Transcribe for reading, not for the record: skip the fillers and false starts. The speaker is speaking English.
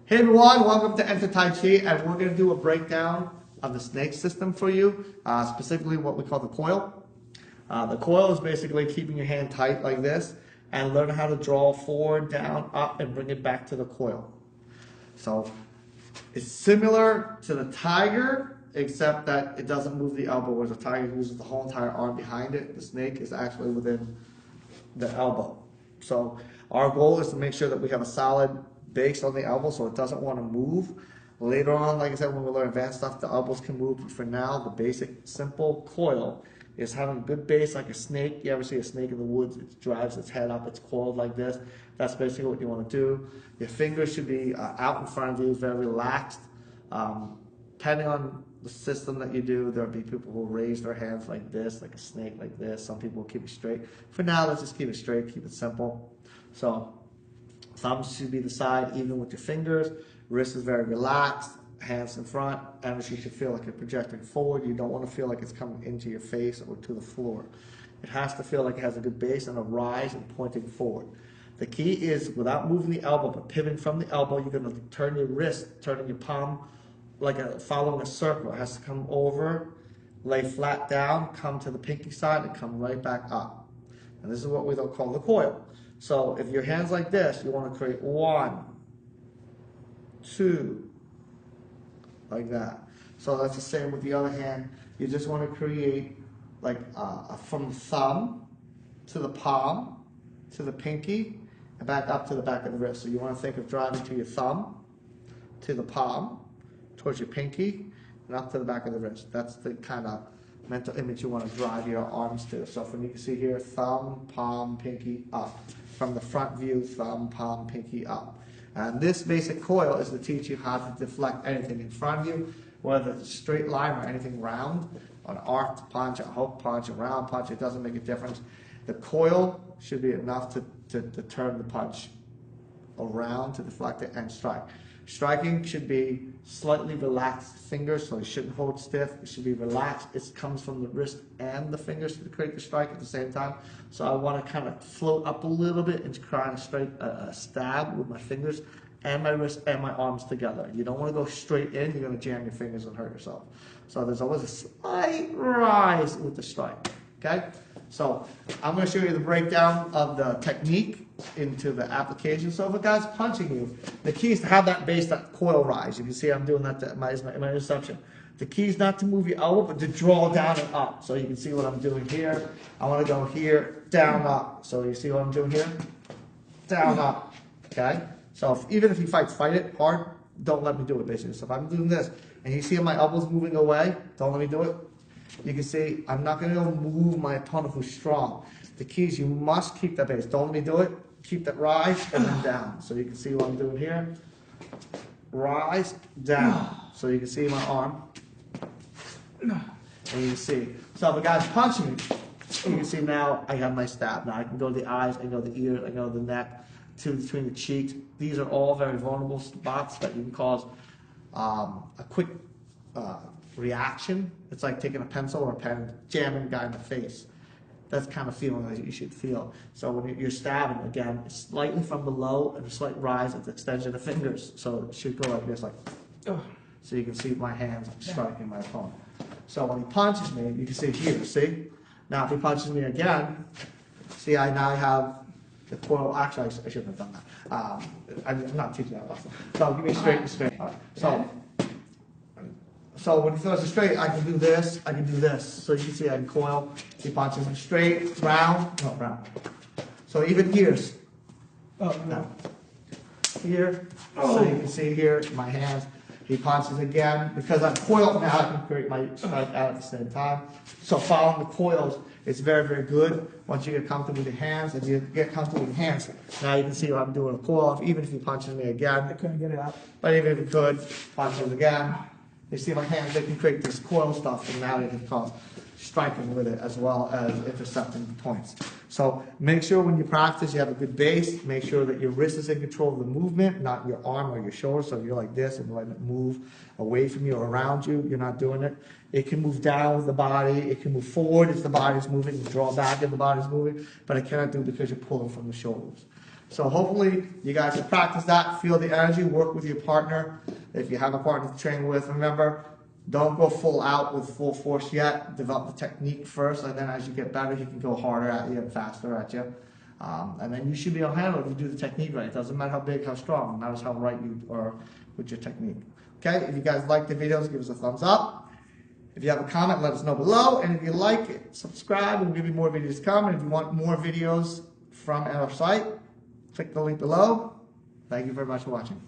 Hey everyone, welcome to Enter Tai Chi, and we're going to do a breakdown of the snake system for you, specifically what we call the coil. The coil is basically keeping your hand tight like this and learn how to draw forward, down, up, and bring it back to the coil. So it's similar to the tiger, except that it doesn't move the elbow, whereas the tiger uses the whole entire arm behind it. The snake is actually within the elbow. So our goal is to make sure that we have a solid base on the elbow so it doesn't want to move. Later on, like I said, when we learn advanced stuff, the elbows can move. But for now, the basic, simple coil is having a good base like a snake. You ever see a snake in the woods? It drives its head up, it's coiled like this. That's basically what you want to do. Your fingers should be out in front of you, very relaxed. Depending on the system that you do, there'll be people who will raise their hands like this, like a snake like this. Some people will keep it straight. For now, let's just keep it straight, keep it simple. So thumbs should be the side, even with your fingers. Wrist is very relaxed, hands in front. Energy should feel like you're projecting forward. You don't want to feel like it's coming into your face or to the floor. It has to feel like it has a good base and a rise and pointing forward. The key is, without moving the elbow, but pivoting from the elbow, you're going to turn your wrist, turning your palm like following a circle. It has to come over, lay flat down, come to the pinky side, and come right back up. And this is what we don't call the coil. So if your hand's like this, you want to create 1, 2, like that. So that's the same with the other hand. You just want to create like from the thumb to the palm to the pinky and back up to the back of the wrist. So you want to think of driving to your thumb, to the palm, towards your pinky, and up to the back of the wrist. That's the kind of mental image you want to drive your arms to. So from you can see here, thumb, palm, pinky, up. From the front view, thumb, palm, pinky, up. And this basic coil is to teach you how to deflect anything in front of you, whether it's a straight line or anything round, an arced punch, a hook punch, a round punch, it doesn't make a difference. The coil should be enough to turn the punch around to deflect it and strike. Striking should be slightly relaxed fingers, so you shouldn't hold stiff. It should be relaxed. It comes from the wrist and the fingers to create the strike at the same time. So I want to kind of float up a little bit and try to strike a stab with my fingers and my wrist and my arms together. You don't want to go straight in. You're going to jam your fingers and hurt yourself. So there's always a slight rise with the strike. Okay? So I'm going to show you the breakdown of the technique into the application. So if a guy's punching you, the key is to have that base, that coil rise. You can see I'm doing that in my interception. The key is not to move your elbow, but to draw down and up. So you can see what I'm doing here. I want to go here, down, up. So you see what I'm doing here? Down, up. Okay? So even if you fight it hard, don't let me do it, basically. So if I'm doing this, and you see my elbows moving away, don't let me do it. You can see I'm not going to move my opponent who's strong. The key is you must keep that base. Don't let me do it. Keep that rise and then down. So you can see what I'm doing here. Rise, down. So you can see my arm. And you can see. So if a guy's punching me, you can see now I have my stab. Now I can go to the eyes, I can go to the ears, I can go to the neck, between the cheeks. These are all very vulnerable spots that you can cause a quick reaction. It's like taking a pencil or a pen, jamming a guy in the face. That's kind of feeling that you should feel. So when you're stabbing, again, it's slightly from below and a slight rise at the extension of the fingers. So it should go like this, like, so you can see my hands striking my opponent. So when he punches me, you can see here, see? Now if he punches me again, see I now have the coil. Actually, I shouldn't have done that. I'm not teaching that lesson. So give me straight and straight. So when he throws it straight, I can do this, I can do this. So you can see I can coil. He punches him straight, round, no, round. So even here's, no. Here, so you can see here, my hands. He punches again. Because I'm coiled now, I can create my strike out at the same time. So following the coils is very, very good. Once you get comfortable with your hands, and you get comfortable with your hands, now you can see what I'm doing a coil. Even if he punches me again. I couldn't get it out. But even if he could, punches again. You see my hands, they can create this coil stuff, and now they can cause striking with it as well as intercepting points. So make sure when you practice you have a good base. Make sure that your wrist is in control of the movement, not your arm or your shoulder. So if you're like this and letting it move away from you or around you, you're not doing it. It can move down with the body. It can move forward if the body's moving. You draw back if the body's moving. But it cannot do it because you're pulling from the shoulders. So hopefully you guys have practiced that, feel the energy, work with your partner. If you have a partner to train with, remember, don't go full out with full force yet. Develop the technique first, and then as you get better, he can go harder at you and faster at you. And then you should be able to handle it if you do the technique right. It doesn't matter how big, how strong, it matters how right you are with your technique. Okay, if you guys like the videos, give us a thumbs up. If you have a comment, let us know below. And if you like it, subscribe, and we'll give you more videos to come. And if you want more videos from our site, click the link below. Thank you very much for watching.